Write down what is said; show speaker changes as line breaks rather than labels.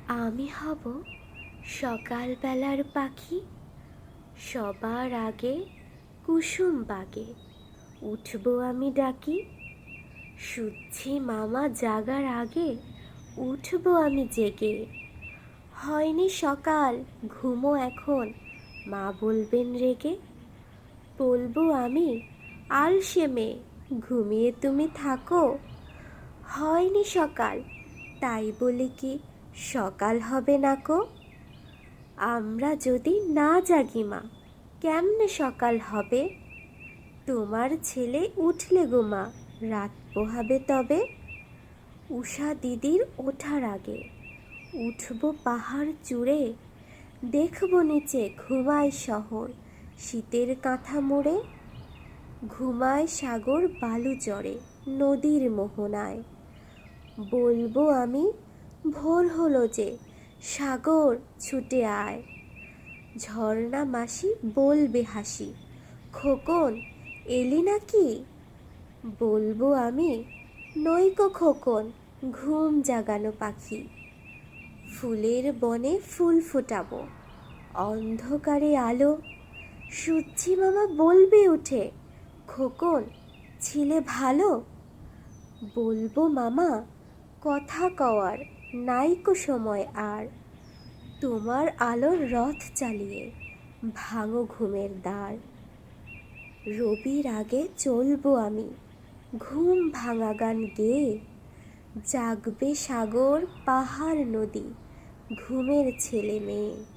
আমি হব সকালবেলার পাখি, সবার আগে কুসুম বাগে উঠবো আমি ডাকি। শুচ্ছি মামা জাগার আগে উঠবো আমি জেগে। হয়নি সকাল, ঘুমো এখন, মা বলবেন রেগে। বলবো আমি, আলসে মেয়ে, ঘুমিয়ে তুমি থাকো। হয়নি সকাল, তাই বলে কি সকাল হবে না কো? আমরা যদি না জাগি মা, কেমনে সকাল হবে? তোমার ছেলে উঠলে গো মা, রাত পোহাবে তবে। উষা দিদির ওঠার আগে উঠবো পাহাড় চূড়ে, দেখবো নিচে ঘুমায় শহর শীতের কাঁথা মুড়ে। ঘুমায় সাগর বালু চড়ে নদীর মোহনায়। বলবো আমি, ভোর হলো যে, সাগর ছুটে আয়। ঝর্ণা মাসি বলবে হাসি, খোকন এলি নাকি? বলবো আমি, নইকো খোকন, ঘুম জাগানো পাখি। ফুলের বনে ফুল ফোটাবো, অন্ধকারে আলো। সুচ্ছি মামা বলবে উঠে, খোকন ছিলে ভালো? বলবো মামা, কথা কওয়ার নাইকো সময় আর। তোমার আলোর রথ চালিয়ে ভাঙো ঘুমের দ্বার। রবির আগে চলবো আমি ঘুম ভাঙা গান গেয়ে। জাগবে সাগর পাহাড় নদী, ঘুমের ছেলে মেয়ে।